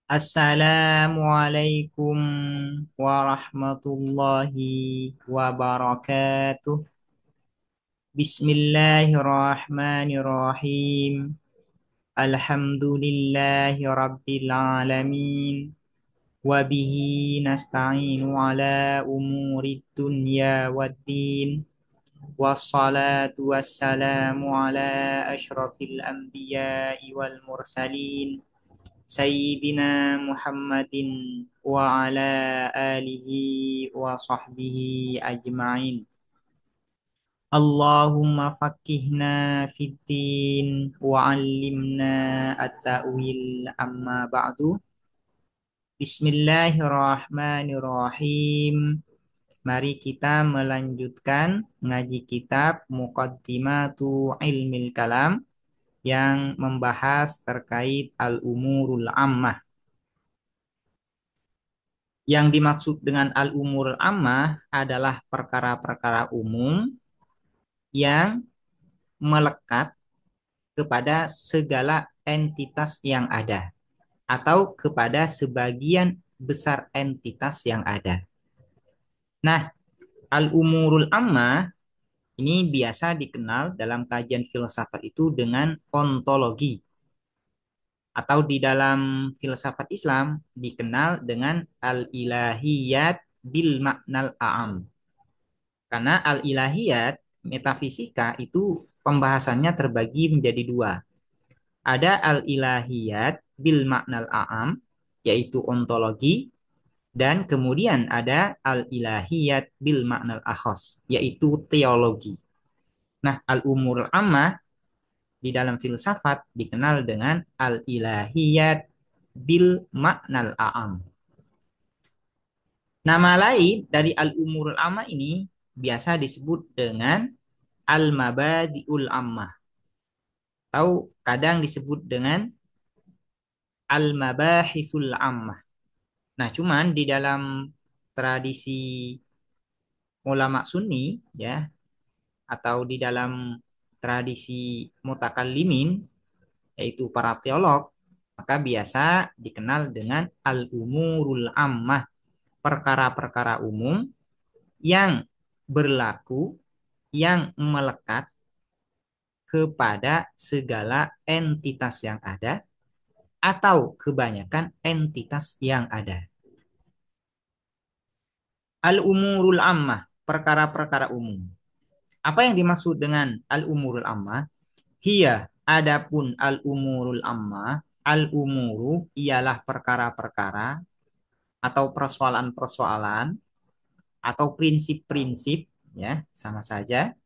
Assalamualaikum warahmatullahi wabarakatuh. Bismillahirrahmanirrahim. Alhamdulillahi rabbil alamin. Wabihi nasta'inu ala umuri dunya waddin. Wassalatu wassalamu ala ashrafil anbiya'i wal mursalin. Sayyidina Muhammadin wa ala alihi wa sahbihi ajma'in. Allahumma faqihna fid din wa 'allimna at-ta'wil amma ba'du. Bismillahirrahmanirrahim. Mari kita melanjutkan ngaji kitab Muqaddimatu Ilmil Kalam yang membahas terkait al-umurul ammah. Yang dimaksud dengan al-umurul ammah adalah perkara-perkara umum yang melekat kepada segala entitas yang ada atau kepada sebagian besar entitas yang ada. Nah, al-umurul ammah ini biasa dikenal dalam kajian filsafat itu dengan ontologi atau di dalam filsafat Islam dikenal dengan al-ilahiyat bil maknal a'am. Karena al-ilahiyat, metafisika itu pembahasannya terbagi menjadi dua. Ada al-ilahiyat bil maknal a'am, yaitu ontologi, dan kemudian ada al-ilahiyat bil maknal akhos, yaitu teologi. Nah, al-umurul ammah di dalam filsafat dikenal dengan al-ilahiyat bil maknal a'am. Nama lain dari al-umurul ammah ini biasa disebut dengan al-mabadi'ul ammah. Atau kadang disebut dengan al-mabahisul ammah. Nah, cuman di dalam tradisi ulama sunni ya atau di dalam tradisi mutakallimin yaitu para teolog, maka biasa dikenal dengan al-umurul ammah, perkara-perkara umum yang berlaku, yang melekat kepada segala entitas yang ada atau kebanyakan entitas yang ada. Al-umurul ammah, perkara-perkara umum. Apa yang dimaksud dengan al-umurul ammah? Hiya, adapun al-umurul ammah, al-umuru ialah perkara-perkara atau persoalan-persoalan atau prinsip-prinsip, ya, sama saja.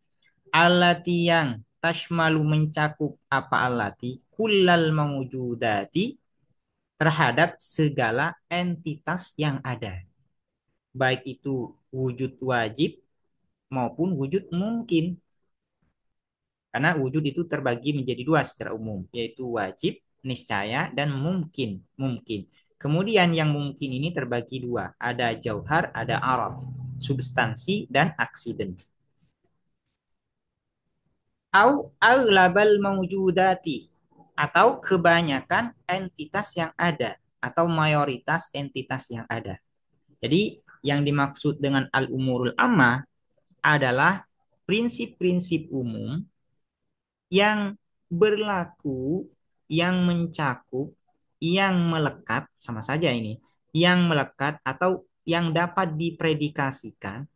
Allati yang tashmalu mencakup apa allati kullal mawjudati terhadap segala entitas yang ada. Baik itu wujud wajib maupun wujud mungkin. Karena wujud itu terbagi menjadi dua secara umum, yaitu wajib, niscaya, dan mungkin. Mungkin. Kemudian yang mungkin ini terbagi dua. Ada jauhar, ada arad. Substansi dan aksiden. Au aghlabal mawjudati. Atau kebanyakan entitas yang ada. Atau mayoritas entitas yang ada. Jadi yang dimaksud dengan al-umurul ammah adalah prinsip-prinsip umum yang berlaku, yang mencakup, yang melekat, sama saja ini, yang melekat atau yang dapat dipredikasikan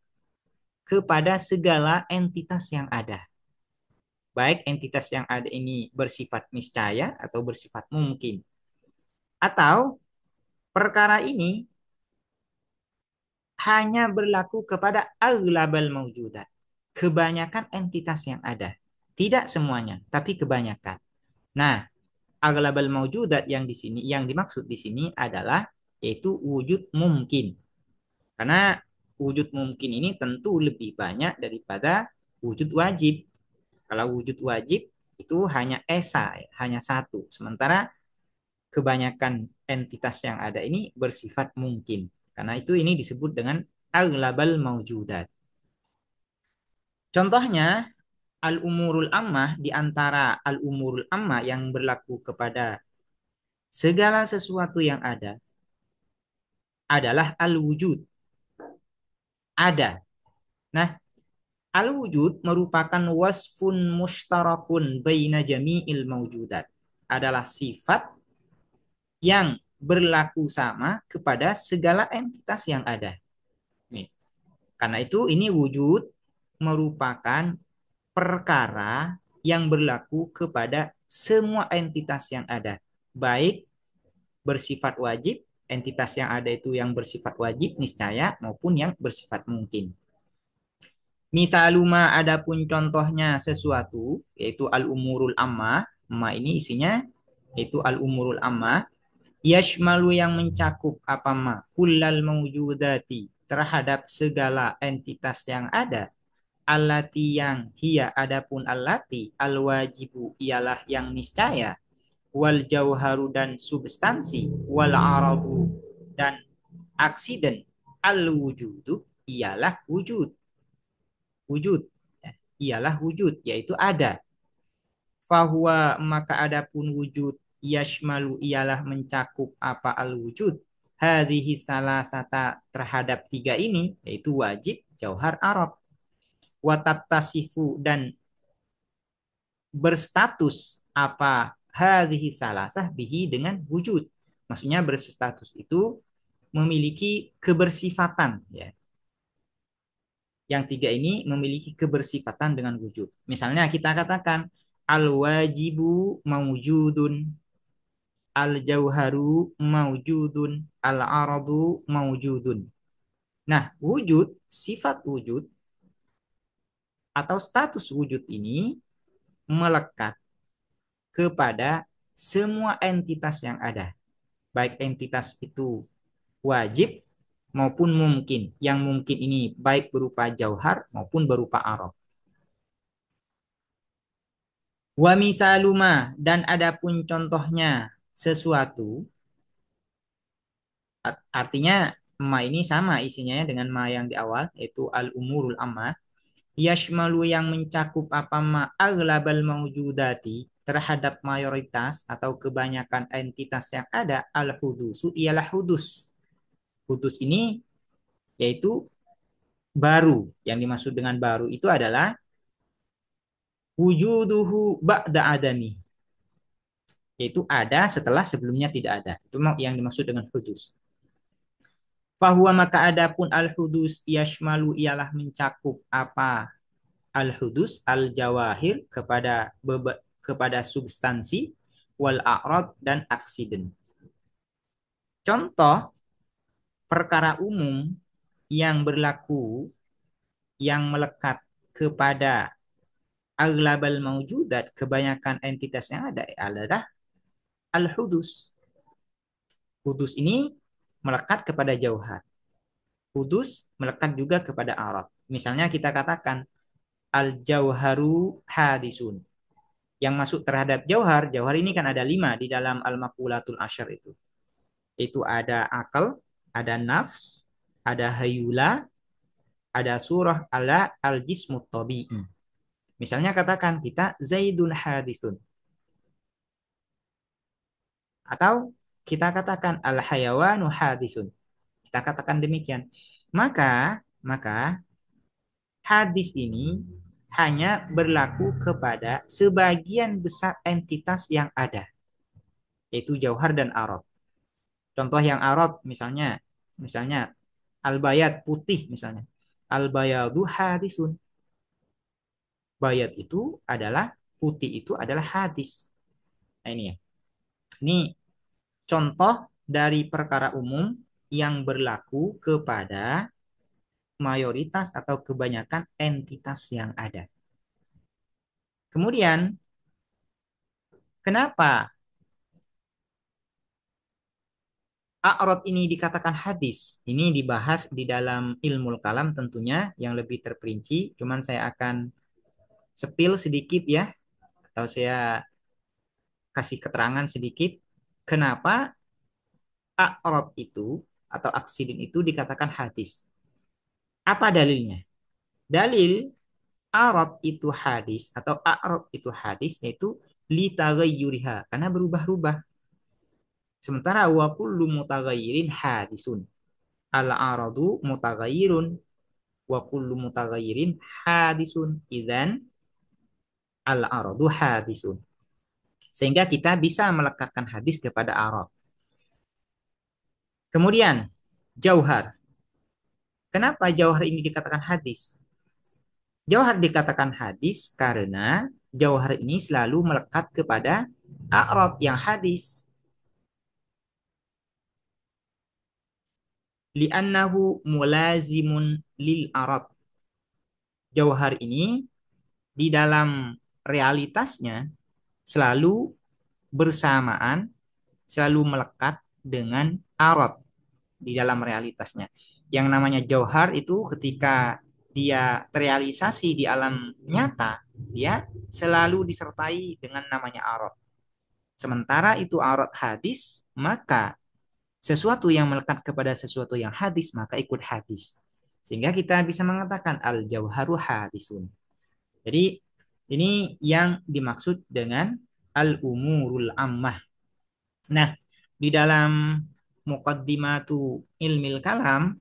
kepada segala entitas yang ada. Baik entitas yang ada ini bersifat niscaya atau bersifat mungkin. Atau perkara ini hanya berlaku kepada aghlabal mawjudat. Kebanyakan entitas yang ada. Tidak semuanya, tapi kebanyakan. Nah, aghlabal mawjudat yang di sini yang dimaksud di sini adalah yaitu wujud mungkin. Karena wujud mungkin ini tentu lebih banyak daripada wujud wajib. Kalau wujud wajib itu hanya esa, hanya satu. Sementara kebanyakan entitas yang ada ini bersifat mungkin. Karena itu ini disebut dengan aghlabal mawjudat. Contohnya al-umurul ammah di antara al-umurul ammah yang berlaku kepada Segala sesuatu yang ada adalah al-wujud, ada. Nah, al-wujud merupakan wasfun mushtarakun baina jami'il mawjudat. Adalah sifat yang berlaku sama kepada segala entitas yang ada. Nih. Karena itu ini wujud merupakan perkara yang berlaku kepada semua entitas yang ada. Baik bersifat wajib, entitas yang ada itu yang bersifat wajib niscaya maupun yang bersifat mungkin. Misaluma adapun contohnya sesuatu yaitu al-umurul amma, amma ini isinya yaitu al-umurul amma, yashmalu yang mencakup apa ma kullal mawjudati terhadap segala entitas yang ada, allati yang hiya adapun allati al-wajibu ialah yang niscaya, wal jauharu dan substansi, wal aradu dan aksiden, al wujudu ialah wujud, wujud ialah wujud yaitu ada. Fahuwa maka adapun wujud yashmalu ialah mencakup apa al wujud hadhihi salasata terhadap tiga ini yaitu wajib, jauhar, arab. Watattasifu dan berstatus apa hadhihi salasah bihi dengan wujud. Maksudnya berstatus itu memiliki kebersifatan ya. Yang tiga ini memiliki kebersifatan dengan wujud. Misalnya kita katakan al-wajibu maujudun, al-jauharu maujudun, al-aradu maujudun. Nah, wujud, sifat wujud atau status wujud ini melekat kepada semua entitas yang ada. Baik entitas itu wajib maupun mungkin. Yang mungkin ini baik berupa jauhar maupun berupa arab. Wa misaluma dan adapun contohnya sesuatu, artinya ma ini sama isinya dengan ma yang di awal yaitu al-umurul amma, yashmalu yang mencakup apa ma aglabal maujudati terhadap mayoritas atau kebanyakan entitas yang ada, al-hudusu ialah hudus. Hudus ini yaitu baru. Yang dimaksud dengan baru itu adalah wujuduhu ba'da adami, yaitu ada setelah sebelumnya tidak ada. Itu yang dimaksud dengan hudus. Fahuwa maka adapun al-hudus yashmalu ialah mencakup apa al-hudus al-jawahir kepada substansi, wal a'rad dan aksiden. Contoh perkara umum yang berlaku yang melekat kepada aglabal maujudat kebanyakan entitas yang ada adalah al-hudus. Hudus ini melekat kepada jauhar. Hudus melekat juga kepada arad. Misalnya kita katakan al-jauharu hadisun. Yang masuk terhadap jauhar, jauhar ini kan ada 5 di dalam al-maqulatul asyar itu. Itu ada akal, ada nafs, ada hayula, ada surah ala al-jismut tabi'i. Misalnya katakan kita Zaidun hadisun. Atau kita katakan al-hayawanu hadisun. Kita katakan demikian. Maka hadis ini hanya berlaku kepada sebagian besar entitas yang ada, yaitu jauhar dan arad. Contoh yang arad misalnya al-bayad putih misalnya. Al-bayadu hadisun. Bayad itu adalah putih itu adalah hadis. Nah ini ya. Ini contoh dari perkara umum yang berlaku kepada mayoritas atau kebanyakan entitas yang ada. Kemudian, kenapa a'rad ini dikatakan hadis? Ini dibahas di dalam ilmu kalam tentunya yang lebih terperinci. Cuman saya akan sepil sedikit ya, atau saya kasih keterangan sedikit. Kenapa a'rad itu atau aksidin itu dikatakan hadis? Apa dalilnya? Dalil a'rad itu hadis atau a'rad itu hadis yaitu li taghayyuriha karena berubah-ubah. Sementara wa kullu mutaghayyirin hadisun. Al-aradu mutaghayyirun wa kullu mutaghayyirin hadisun. Idzan al-aradu hadisun. Sehingga kita bisa melekatkan hadis kepada arad. Kemudian jauhar. Kenapa jauhar ini dikatakan hadis? Jauhar dikatakan hadis karena jauhar ini selalu melekat kepada a'rab yang hadis. Li'annahu mulazimun lil arad. Jauhar ini di dalam realitasnya selalu bersamaan, selalu melekat dengan arad di dalam realitasnya. Yang namanya jauhar itu ketika dia terrealisasi di alam nyata, dia selalu disertai dengan namanya arad. Sementara itu arad hadis, maka sesuatu yang melekat kepada sesuatu yang hadis, maka ikut hadis. Sehingga kita bisa mengatakan al-jauharu hadisun. Jadi ini yang dimaksud dengan al-umurul ammah. Nah, di dalam muqaddimatu ilmil kalam,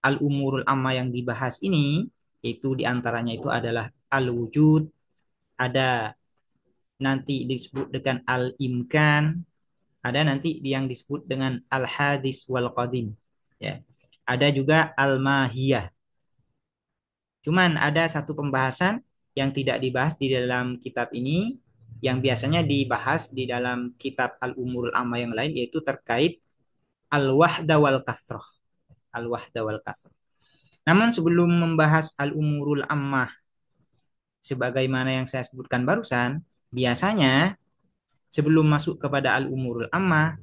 al-umurul ammah yang dibahas ini, itu diantaranya itu adalah al-wujud, ada nanti disebut dengan al-imkan, ada nanti yang disebut dengan al-hadis wal qadim. Ya. Ada juga al-mahiyah. Cuman ada satu pembahasan yang tidak dibahas di dalam kitab ini, yang biasanya dibahas di dalam kitab al-umurul ammah yang lain, yaitu terkait al-wahda wal kasrah. Al-wahda wal kasrah. Namun sebelum membahas al-umurul ammah sebagaimana yang saya sebutkan barusan, biasanya sebelum masuk kepada al-umurul ammah,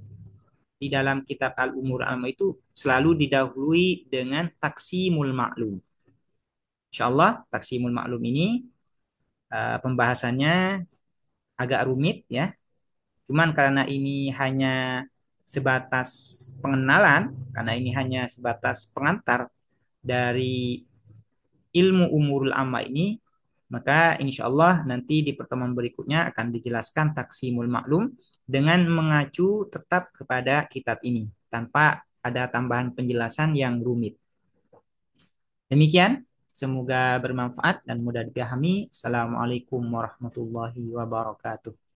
di dalam kitab al-umurul ammah itu selalu didahului dengan taksimul maklum. Insyaallah taksimul maklum ini pembahasannya agak rumit ya. Cuman karena ini hanya sebatas pengenalan, karena ini hanya sebatas pengantar dari ilmu umurul amma ini, maka insya Allah nanti di pertemuan berikutnya akan dijelaskan taksimul maklum dengan mengacu tetap kepada kitab ini tanpa ada tambahan penjelasan yang rumit. Demikian, semoga bermanfaat dan mudah dipahami. Assalamualaikum warahmatullahi wabarakatuh.